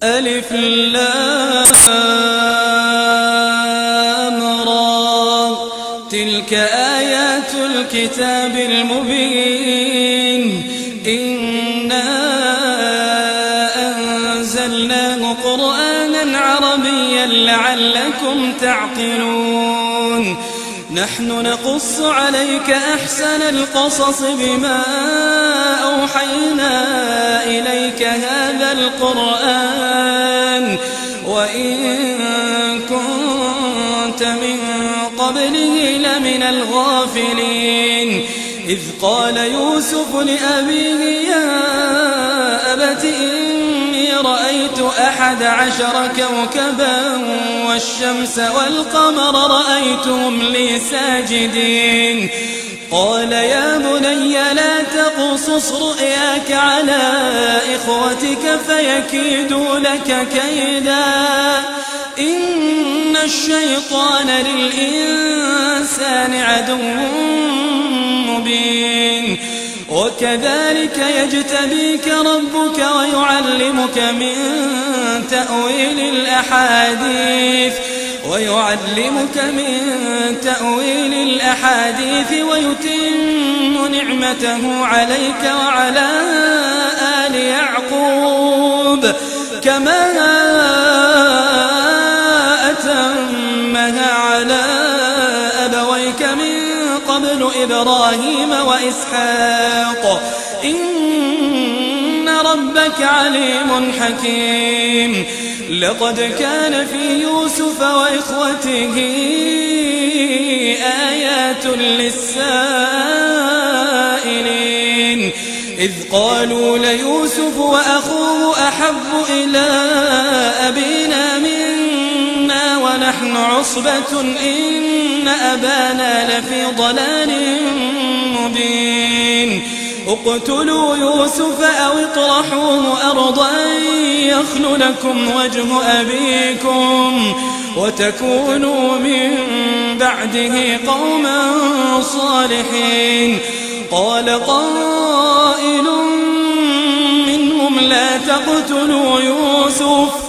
ألف لام را تلك آيات الكتاب المبين إنا أنزلناه قرآنا عربيا لعلكم تعقلون نحن نقص عليك أحسن القصص بما أوحينا إليك هذا القرآن وإن كنت من قبله لمن الغافلين إذ قال يوسف لأبيه يا أبت إني رأيت 11 كوكبا والشمس والقمر رأيتهم لي ساجدين قال يا بني لا تقصص رؤياك على إخوتك فيكيدوا لك كيدا إن الشيطان للإنسان عدو مبين وكذلك يجتبيك ربك ويعلمك من تأويل الأحاديث ويتم نعمته عليك وعلى آل يعقوب كما أتمها على أبويك من قبل إبراهيم وإسحاق إن ربك عليم حكيم لقد كان في يوسف وإخوته آيات للسائلين إذ قالوا ليوسف وأخوه أحب إلى أبينا منا ونحن عصبة إن أبانا لفي ضلال مبين اقتلوا يوسف أو اطرحوه أرضا يخل لكم وجه أبيكم وتكونوا من بعده قوما صالحين قال قائل منهم لا تقتلوا يوسف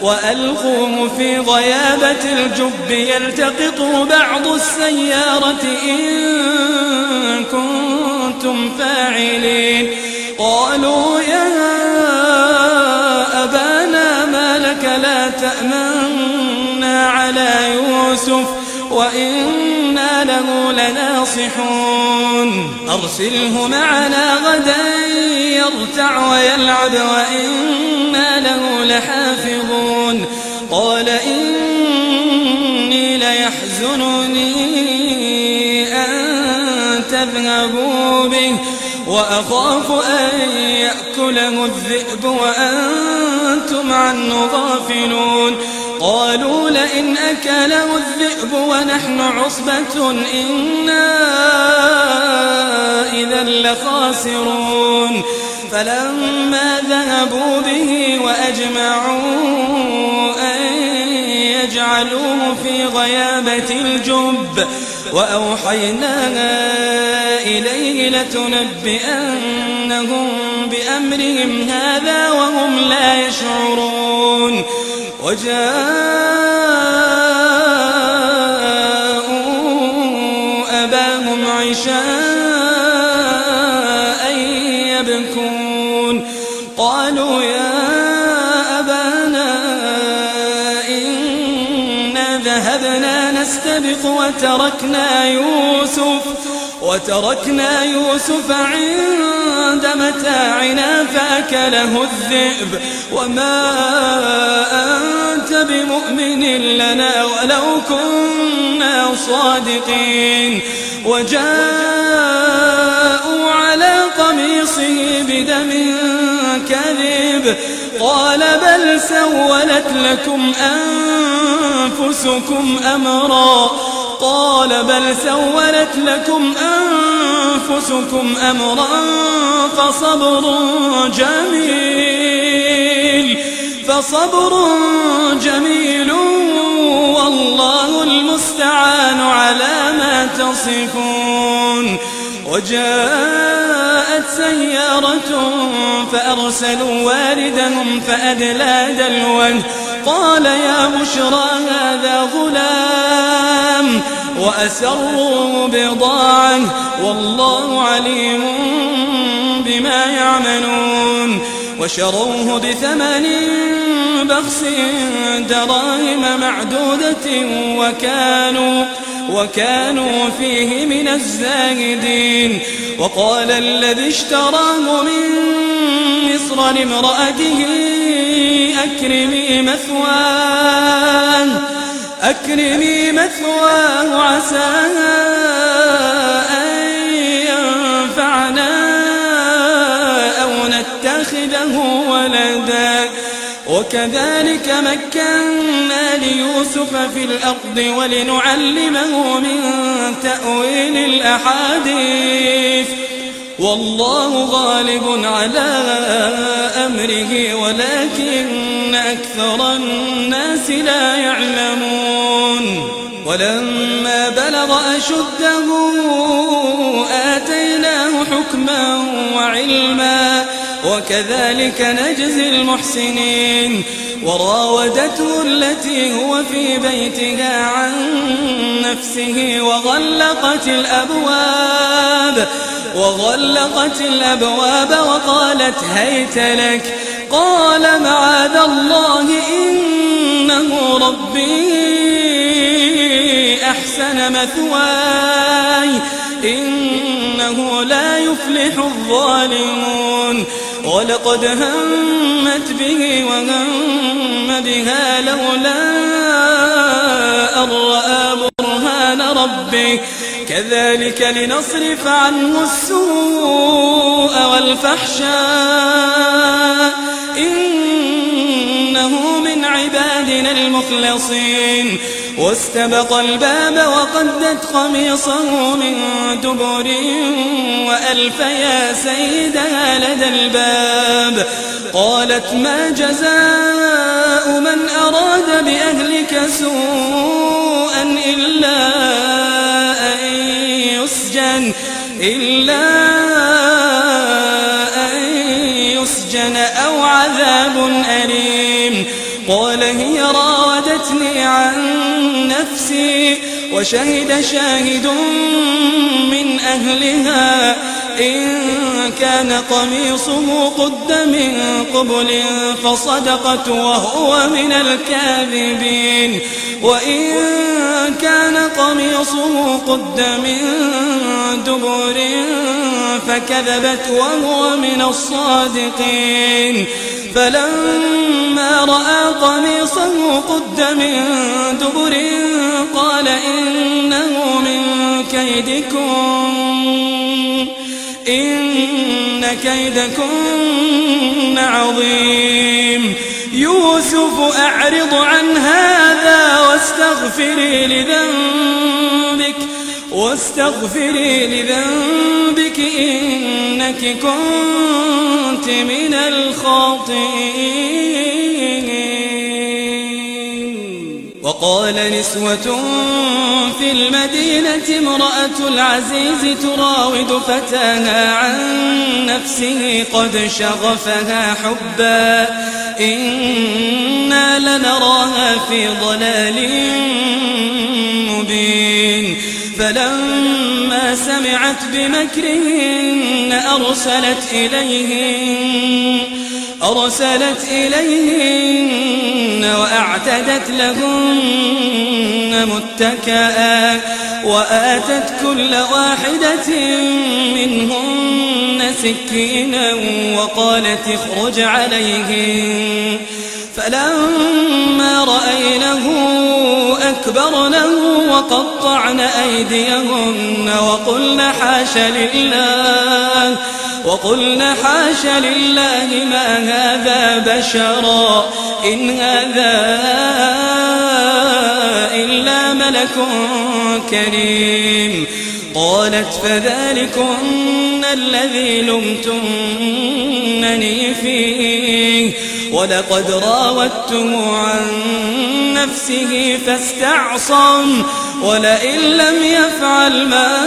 وألقوه في غيابة الجب يلتقطه بعض السيارة إن كنتم فاعلين قالوا يا أبانا ما لك لا تأمنا على يوسف وإنا له لناصحون أرسله معنا غدا يرتع ويلعب وإنا له لحافظون قال إني ليحزنني أن تذهبوا به وأخاف أن يأكله الذئب وأنتم عنه غافلون قالوا لئن أكله الذئب ونحن عصبة إنا إذا لخاسرون فلما ذهبوا به وأجمعوا أن يجعلوه في غيابة الجب وأوحينا إليه لتنبئنهم بأمرهم هذا وهم لا يشعرون وجاءوا أباهم عشاء يبكون قالوا يا أبانا إنا ذهبنا نستبق وتركنا يوسف عند متاعنا فأكله الذئب وما أنت بمؤمن لنا ولو كنا صادقين وجاءوا على قميصه بدم كذب قال بل سولت لكم أنفسكم أمرا فصبر جميل والله المستعان على ما تصفون وجاءت سيارة فأرسلوا واردهم فأدلى دلوه قال يا بشرى هذا غلام وأسروا بضاعة والله عليم بما يعملون وشروه بثمن بخس دراهم معدودة وكانوا فيه من الزاهدين وقال الذي اشتراه من مصر لامرأته أكرمي مثواه عسى أن ينفعنا أو نتخذه ولدا وكذلك مكنا ليوسف في الأرض ولنعلمه من تأويل الأحاديث والله غالب على أمره ولكن أكثر الناس لا يعلمون ولما بلغ أشده آتيناه حكما وعلما وكذلك نجزي المحسنين وراودته التي هو في بيتها عن نفسه وغلقت الأبواب وقالت هيت لك قال معاذ الله إنه ربي أحسن مثواي إنه لا يفلح الظالمون ولقد همت به وهم بها لولا أن رأى برهان ربه كذلك لنصرف عنه السوء والفحشاء إنه من عبادنا المخلصين واستبق الباب وقدت قميصه من دبر وألف يا سيدها لدى الباب قالت ما جزاء من أراد بأهلك سوءا إلا أن يسجن أو عذاب أليم قال هي راودتني عن نفسي وشهد شاهد من أهلها إن كان قميصه قد من قبل فصدقت وهو من الكاذبين وإن كان قميصه قد من دبر فكذبت وهو من الصادقين فلما رأى قميصه قد من دبر قال إنه من كيدكم إن كيدكن عظيم يوسف أعرض عن هذا واستغفري لذنبك إنك كنت من الخاطئين وقال نسوة في المدينة امرأة العزيز تراود فتاها عن نفسه قد شغفها حبا إنا لنراها في ضلال مبين فلما سمعت بمكرهن أرسلت إليهن وأعتدت لهن متكئا وآتت كل واحدة منهن سكينا وقالت اخرج عليهن فلما رأينه أكبرنه وقطعن أيديهن وقلن حاش لله ما هذا بشرا إن هذا إلا ملك كريم قالت فذلكن الذي لمتنني فيه ولقد راودته عن نفسه فاستعصم ولئن لم يفعل ما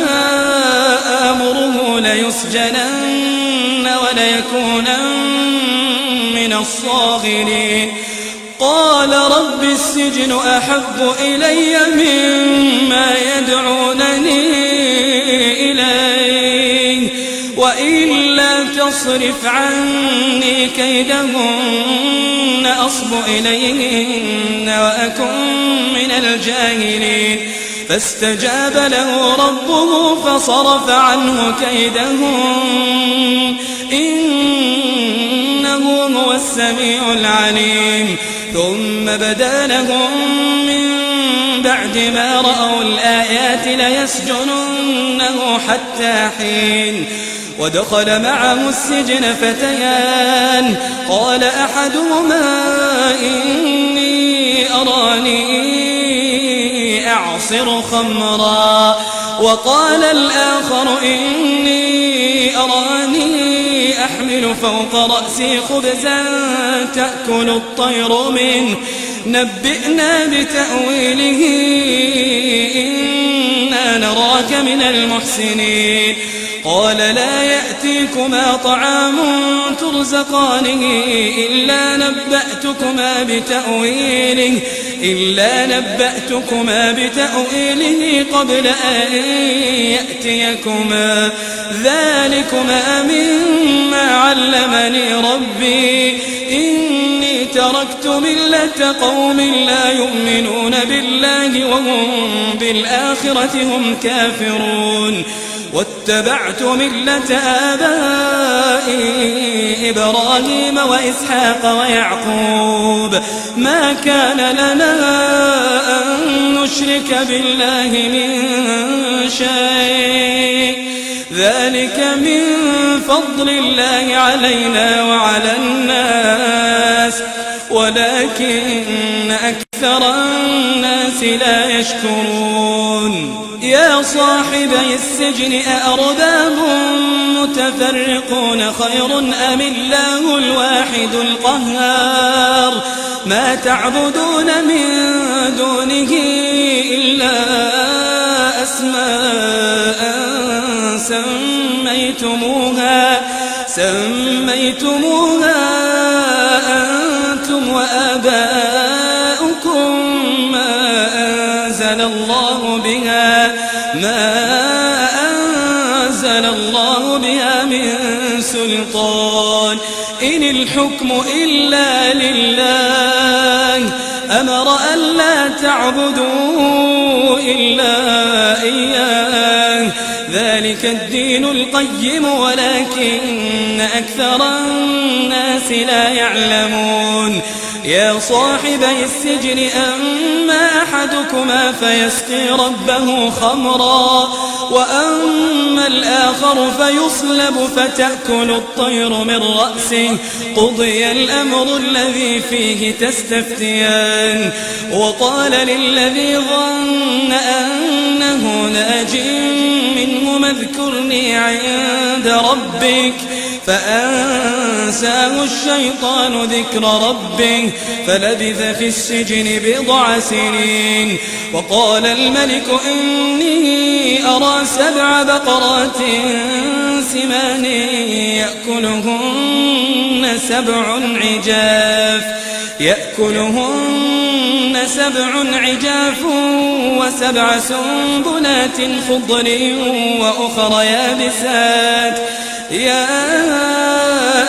آمره ليسجنن وليكونن من الصاغرين قال رب السجن أحب إلي مما يدعونني إليه وإلا تصرف عني كيدهن أصب إليهن وأكن من الجاهلين فاستجاب له ربه فصرف عنه كيدهن إنه هو السميع العليم ثم بدا لهم من بعد ما رأوا الآيات ليسجننه حتى حين ودخل معه السجن فتيان قال أحدهما إني أراني أعصر خمرا وقال الآخر إني أراني أحمل فوق رأسي خبزا تأكل الطير منه نبئنا بتأويله إنا نراك من المحسنين قال لا يأتيكما طعام ترزقانه إلا نبأتكما بتأويله قبل أن يأتيكما ذلكما مما علمني ربي إني تركت ملة قوم لا يؤمنون بالله وهم بالآخرة هم كافرون واتبعت ملة آبائي إبراهيم وإسحاق ويعقوب ما كان لنا أن نشرك بالله من شيء ذلك من فضل الله علينا وعلى الناس ولكن أكثر الناس لا يشكرون يا صاحبي السجن أأرباب متفرقون خير أم الله الواحد القهار ما تعبدون من دونه إلا أسماء سميتموها أنتم وآباؤكم ما أنزل الله بها من سلطان إن الحكم إلا لله أمر ألا تعبدوا إلا إياه ذلك الدين القيم ولكن أكثر الناس لا يعلمون يا صاحبي السجن أما أحدكما فيسقي ربه خمرا وأما الآخر فيصلب فتأكل الطير من رأسه قضي الأمر الذي فيه تستفتيان وقال للذي ظن أنه ناج منهما اذكرني عند ربك فأنساه الشيطان ذكر ربه فلبث في السجن بضع سنين وقال الملك إني أرى 7 بقرات سمان يأكلهن 7 عجاف و7 سنبلات خضر وأخر يابسات يا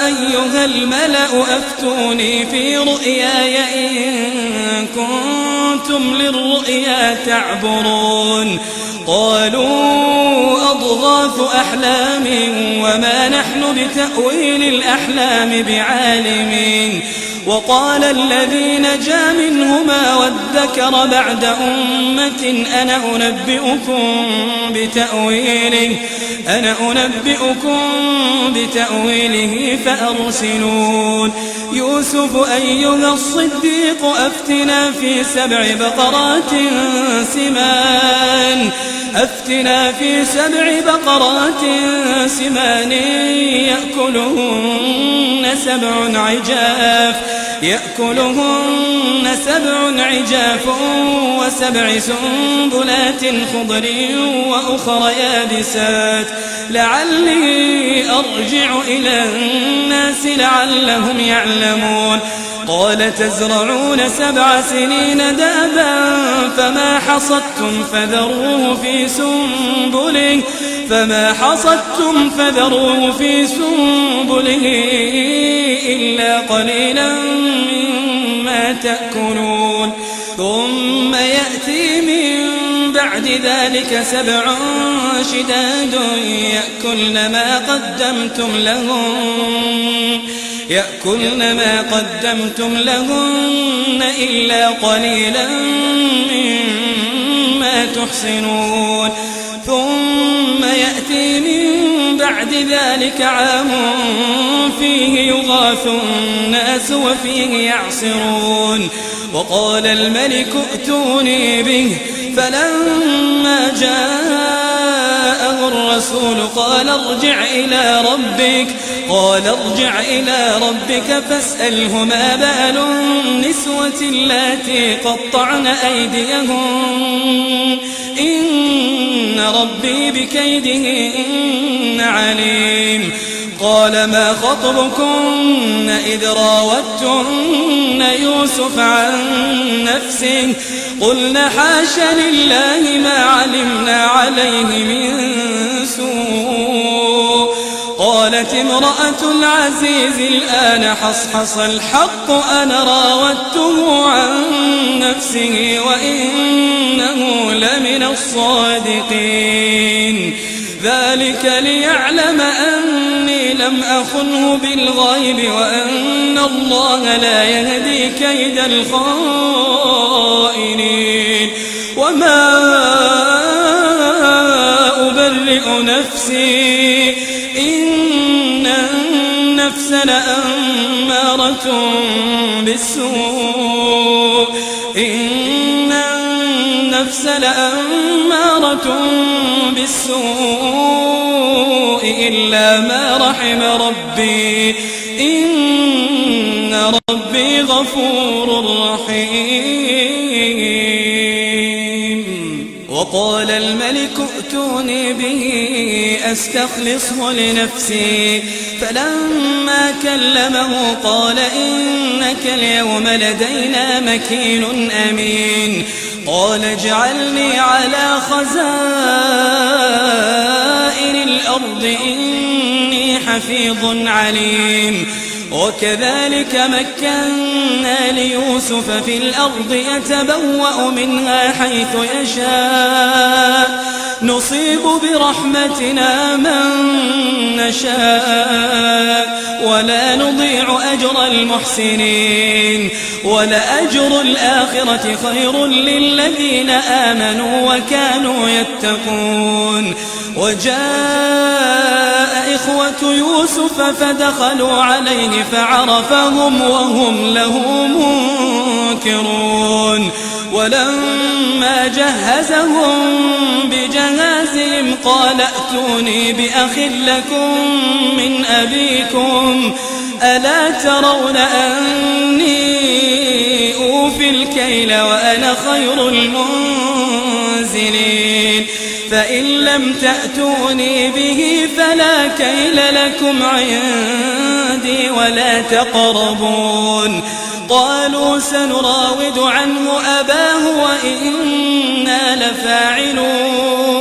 أيها الملأ أفتوني في رؤياي إن كنتم للرؤيا تعبرون قالوا أضغاث أحلام وما نحن بتأويل الأحلام بعالمين وقال الذي نجا منهما وادكر بعد أمة أنا أنبئكم بتأويله فأرسلون يوسف أيها الصديق أفتنا في 7 بقرات سمان أفتنا في 7 بقرات سمان يأكلهن 7 عجاف و7 سنبلات خضر وأخر يابسات لعلي أرجع إلى الناس لعلهم يعلمون قال تزرعون 7 سنين دابا فما حصدتم فذروه في سنبله إلا قليلا مما تأكلون ثم يأتي من بعد ذلك 7 شداد يأكلن ما قدمتم لهن إلا قليلا مما تحصنون ثم يأتي من بعد ذلك عام فيه يغاث الناس وفيه يعصرون وقال الملك ائتوني به فلما جاءه الرسول قال ارجع إلى ربك فاسأله ما بال النسوة اللاتي قطعن أيديهن إن ربي بكيدهن عليم قال ما خطبكن إذ راوتن يوسف عن نفسه قلنا حاش لله ما علمنا عليه من سوء قالت امرأة العزيز الآن حصحص الحق أنا راودته عن نفسه وإنه لمن الصادقين ذلك ليعلم أني لم أخنه بالغيب وأن الله لا يهدي كيد الخائنين وما أبرئ نفسي إن النفس لأمارة بالسوء إلا ما رحم ربي إن ربي غفور رحيم وقال الملك ائتوني به أستخلصه لنفسي فلما كلمه قال إنك اليوم لدينا مكين أمين قال اجعلني على خزائن الأرض إني حفيظ عليم وكذلك مكنا ليوسف في الأرض يتبوأ منها حيث يشاء نصيب برحمتنا من نشاء ولا نضيع أجر المحسنين ولأجر الآخرة خير للذين آمنوا وكانوا يتقون وجاء إخوة يوسف فدخلوا عليه فعرفهم وهم له منكرون ولما جهزهم بجهازهم قال ائتوني بأخ لكم من أبيكم ألا ترون أني أوفي الكيل وأنا خير المنزلين فإن لم تأتوني به فلا كيل لكم عندي ولا تقربون قالوا سنراود عنه أباه وإنا لفاعلون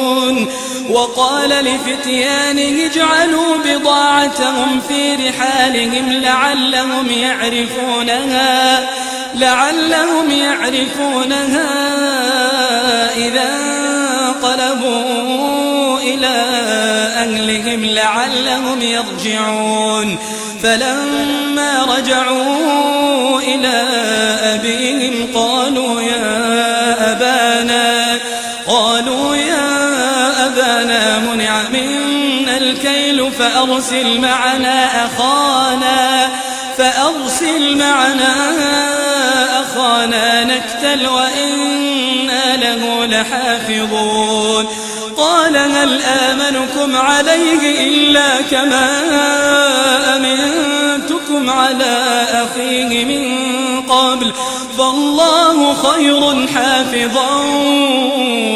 وقال لفتيانه اجعلوا بضاعتهم في رحالهم لعلهم يعرفونها إذا انقلبوا إلى أهلهم لعلهم يرجعون فلما رجعوا إلى أبيهم قالوا يا أبانا منع منا الكيل فأرسل معنا أخانا نكتل وإنا له لحافظون قال هل آمنكم عليه إلا كما أمنتكم على أخيه من قبل فالله خير حافظا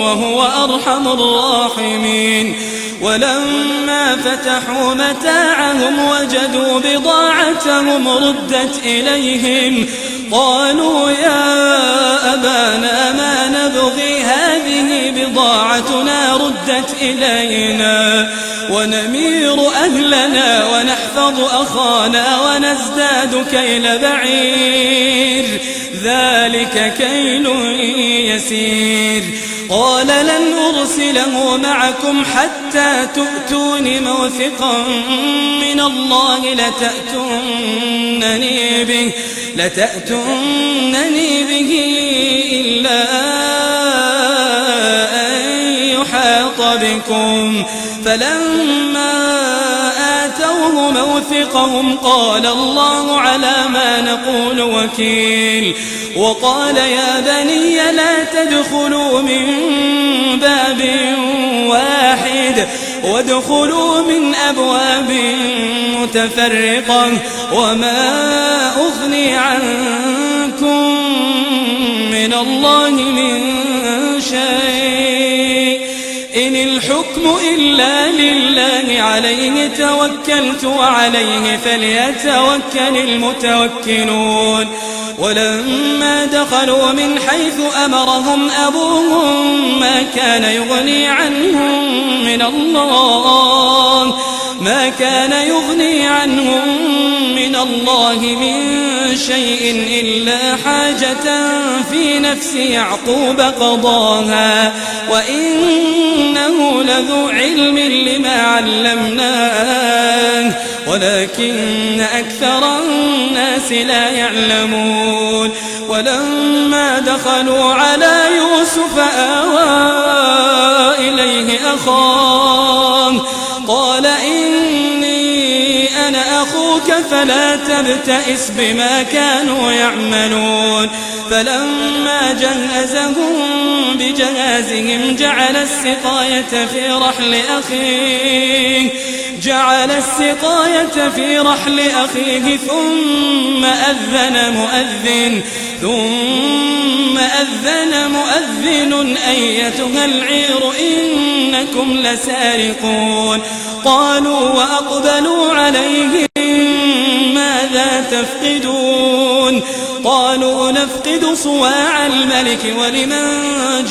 وهو أرحم الراحمين. ولما فتحوا متاعهم وجدوا بضاعتهم ردت إليهم قالوا يا أبانا ما نبغي هذه بضاعتنا ردت إلينا ونمير أهلنا ونحفظ أخانا ونزداد كيل بعير ذلك كيل يسير. قال لن أرسله معكم حتى تؤتون موثقا من الله لتأتونني به إلا أن يحاط بكم. فلما آتوه موثقهم قال الله على ما نقول وكيل. وقال يا بني لا تدخلوا من باب واحد وادخلوا من أبواب متفرقة وما أغني عنكم من الله من شيء إن الحكم إلا لله عليه توكلت وعليه فليتوكل المتوكلون. ولما دخلوا من حيث أمرهم أبوهم ما كان يغني عنهم من الله من شيء إلا حاجة في نفس يعقوب قضاها وإنه لذو علم لما علمناه ولكن أكثر الناس لا يعلمون. ولما دخلوا على يوسف آوى إليه أخاه قال إني أنا أخوك فلا تبتئس بما كانوا يعملون. فلما جهزهم بجهازهم جعل السقاية في رحل أخيه ثم أذن مؤذن أيتها العير إنكم لسارقون. قالوا وأقبلوا عليهم ماذا تفقدون؟ قالوا نفقد صواع الملك ولمن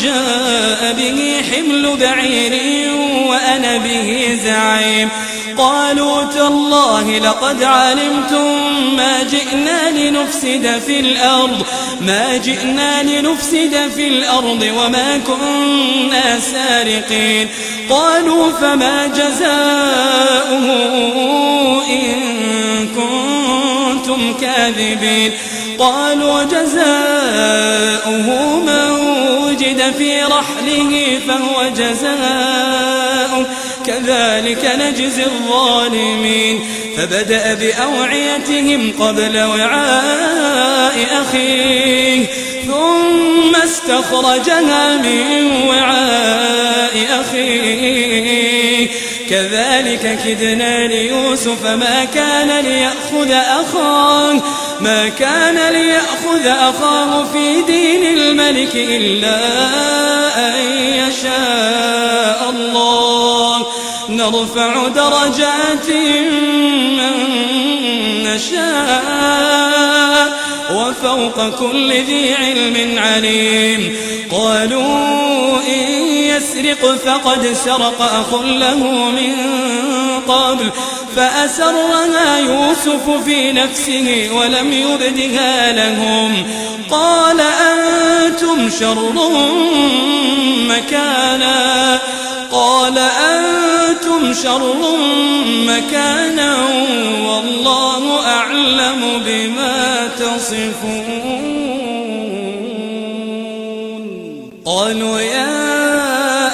جاء به حمل بعير وأنا به زعيم. قالوا تالله لقد علمتم ما جئنا لنفسد في الأرض وما كنا سارقين. قالوا فما جزاؤه إن كنتم كاذبين؟ قالوا جزاؤه من وجد في رحله فهو جزاؤه كذلك نجزي الظالمين. فبدأ بأوعيتهم قبل وعاء أخيه ثم استخرجها من وعاء أخيه كذلك كدنا ليوسف ما كان ليأخذ أخاه في دين الملك إلا أن يشاء الله نرفع درجات من نشاء وفوق كل ذي علم عليم. قالوا إن يسرق فقد سرق أخ له من قبل فأسرها يوسف في نفسه ولم يبدها لهم. قال أنتم شر مكانا والله أعلم بما تصفون. قالوا يا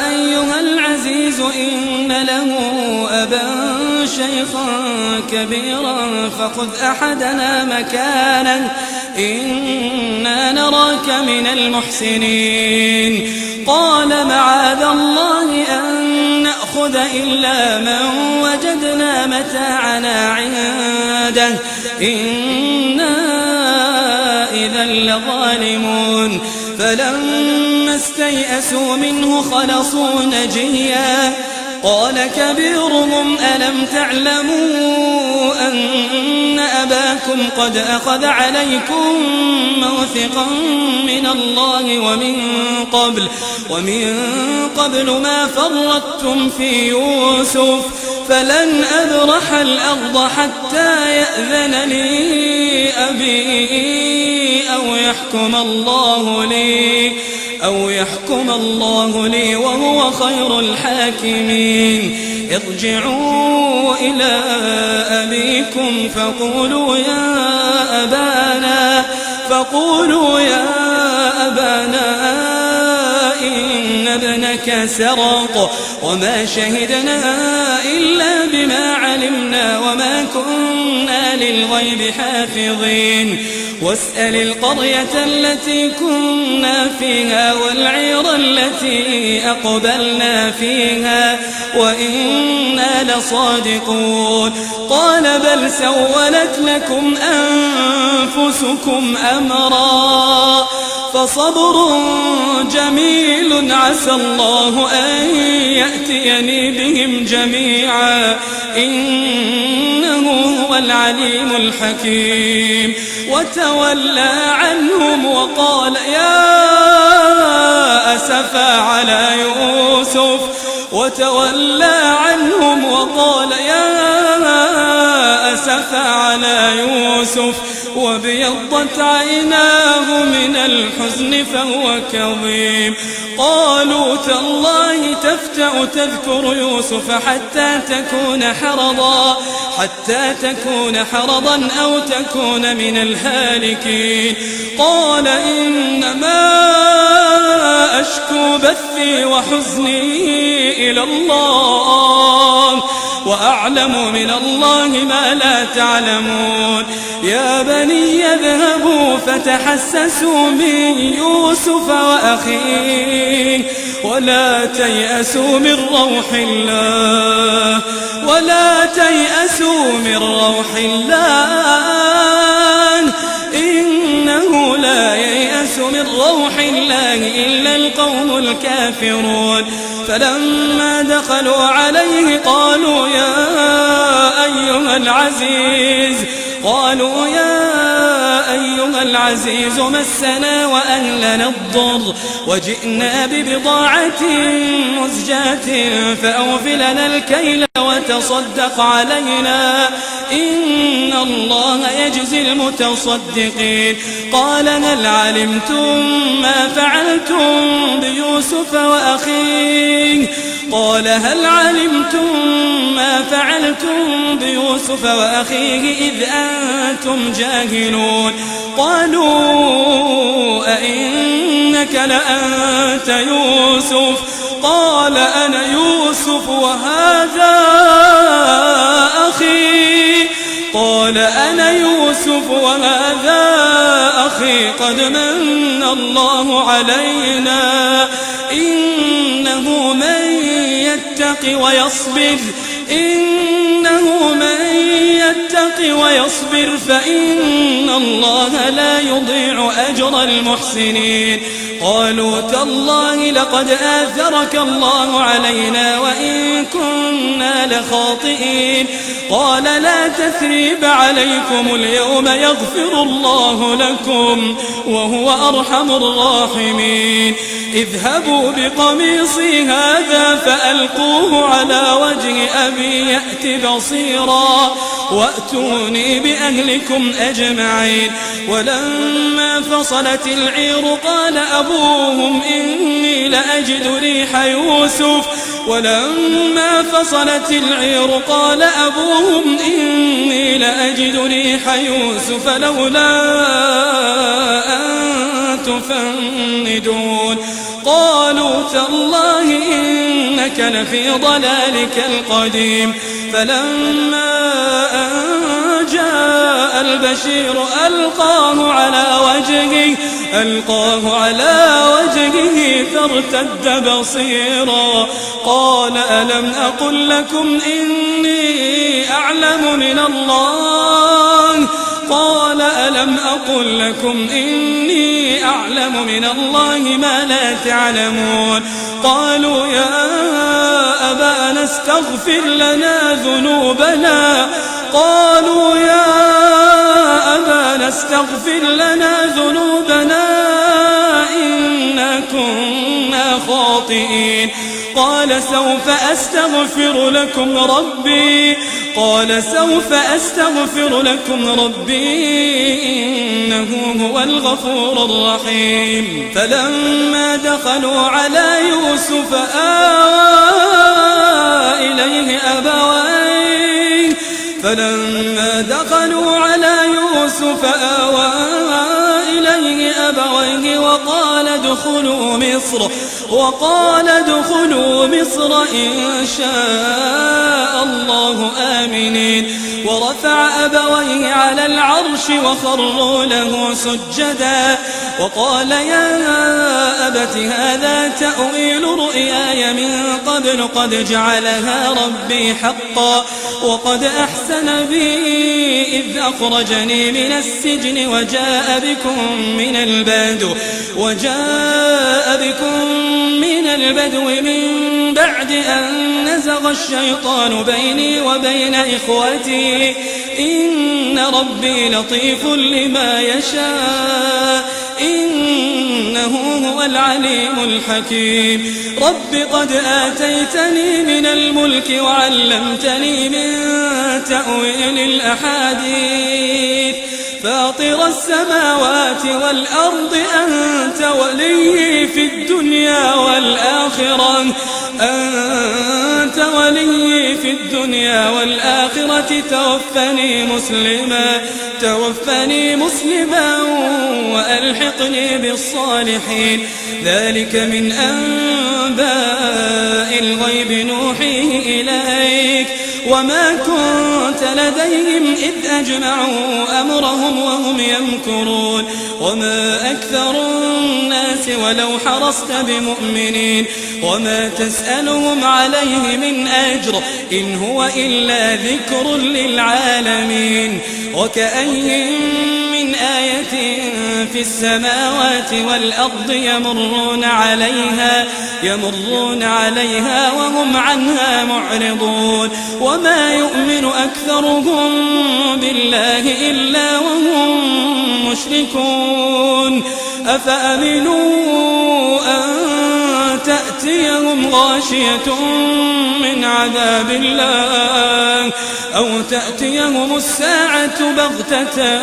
أيها العزيز إن له أبا شيخا كبيرا فخذ أحدنا مكانا إنا نراك من المحسنين. قال معاذ الله أن نأخذ إلا من وجدنا متاعنا عنده إنا إذا لظالمون فلما استيئسوا منه خلصوا نجيا قال كبيرهم ألم تعلموا أن أباكم قد أخذ عليكم موثقا من الله ومن قبل ما فرطتم في يوسف فلن أبرح الأرض حتى يأذن لي أبي أو يحكم الله لي وهو خير الحاكمين ارجعوا إلى أبيكم فقولوا يا أبانا إن ابنك سرق وما شهدنا إلا بما علمنا وما كنا للغيب حافظين واسأل القرية التي كنا فيها والعير التي أقبلنا فيها وإنا لصادقون قال بل سولت لكم أنفسكم أمرا فصبر جميل عسى الله أن يأتيني بهم جميعا إنه هو العليم الحكيم وتولى عنهم وقال يا أسفا على يوسف وابيضت عيناه من الحزن فهو كظيم قالوا تالله تفتأ تذكر يوسف حتى تكون حرضا أو تكون من الهالكين قال إنما أشكو بثي وحزني إلى الله وأعلم من الله ما لا تعلمون يا بني اذهبوا فتحسسوا من يوسف وأخيه ولا تيأسوا من روح الله إنه لا ييأس من روح الله إلا القوم الكافرون فلما دخلوا عليه قالوا يا أيها العزيز مسنا وأهلنا الضر وجئنا ببضاعة مزجاة فأوفلنا الكيل وتصدق علينا إن الله يجزي المتصدقين قال هل علمتم ما فعلتم بيوسف وأخيه إذ أنتم جاهلون قالوا أئنك لأنت يوسف قال أنا يوسف وهذا أخي قد من الله علينا إنه من يتق ويصبر فإن الله لا يضيع أجر المحسنين قالوا تالله لقد آثرك الله علينا وإن كنا لخاطئين قال لا تثريب عليكم اليوم يغفر الله لكم وهو أرحم الراحمين اذهبوا بقميصي هذا فألقوه على وجه أبي يأت بصيرا وأتوني بأهلكم أجمعين ولما فصلت العير قال أبوهم إني لأجد ريح يوسف لولا أن تفندون قالوا تالله إنك لفي ضلالك القديم فلما أن جاء البشير ألقاه على وجهه فارتد بصيرا قال ألم أقل لكم إني أعلم من الله ما لا تعلمون قالوا يا أبانا استغفر لنا ذنوبنا إنا كنا خاطئين قال سوف أستغفر لكم ربي إنه هو الغفور الرحيم فلما دخلوا على يوسف آوى إليه أبويه وقال ادخلوا مصر إن شاء الله آمنين ورفع أبويه على العرش وخروا له سجدا وقال يا أبت هذا تأويل رؤياي من قبل قد جعلها ربي حقا وقد أحسن بي إذ أخرجني من السجن وجاء بكم من البدو من بعد أن نزغ الشيطان بيني وبين إخوتي إن ربي لطيف لما يشاء إنه هو العليم الحكيم رب قد آتيتني من الملك وعلمتني من تأويل الأحاديث فاطر السماوات والأرض أنت ولي في الدنيا والآخرة توفني مسلما وألحقني بالصالحين ذلك من أنباء الغيب نوحيه إليك وما كنت لديهم إذ أجمعوا أمرهم وهم يمكرون وما أكثر الناس ولو حرصت بمؤمنين وما تسألهم عليه من أجر إن هو إلا ذكر للعالمين وكأي من آية في السماوات والأرض يمرون عليها وهم عنها معرضون وما يؤمن أكثرهم بالله إلا وهم مشركون أفأمنوا أن تأتيهم غاشية من عذاب الله أو تأتيهم الساعة بغتة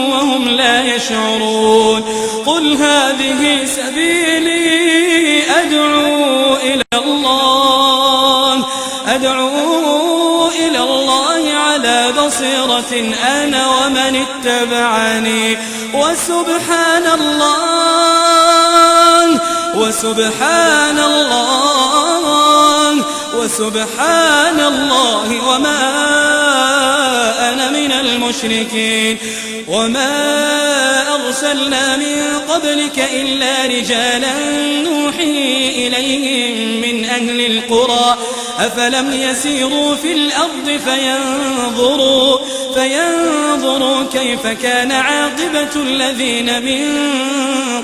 وهم لا يشعرون قل هذه سبيلي أدعو إلى الله على بصيرة أنا ومن اتبعني وسبحان الله وما أنا من المشركين وما أرسلنا من قبلك إلا رجالا نوحي إليهم من أهل القرى أفلم يسيروا في الأرض فينظروا كيف كان عاقبة الذين من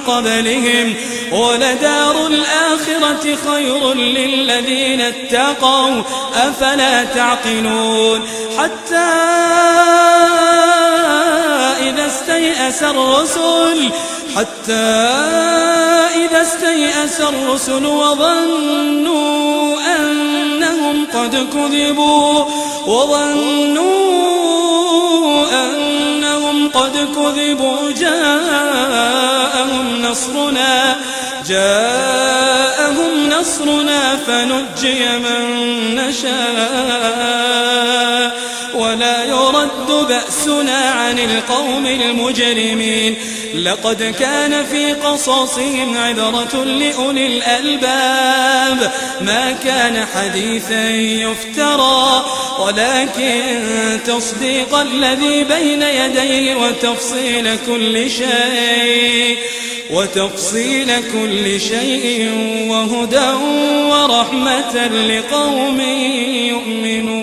قبلهم ولدار الآخرة خير للذين اتقوا أفلا تعقلون حتى إذا استيأس الرسل وظنوا أنهم قد كذبوا جاءهم نصرنا فنجي من نشاء ولا يرد بأسنا عن القوم المجرمين لقد كان في قصصهم عبرة لأولي الألباب ما كان حديثا يفترى ولكن تصديق الذي بين يديه وتفصيل كل شيء وهدى ورحمة لقوم يؤمنون.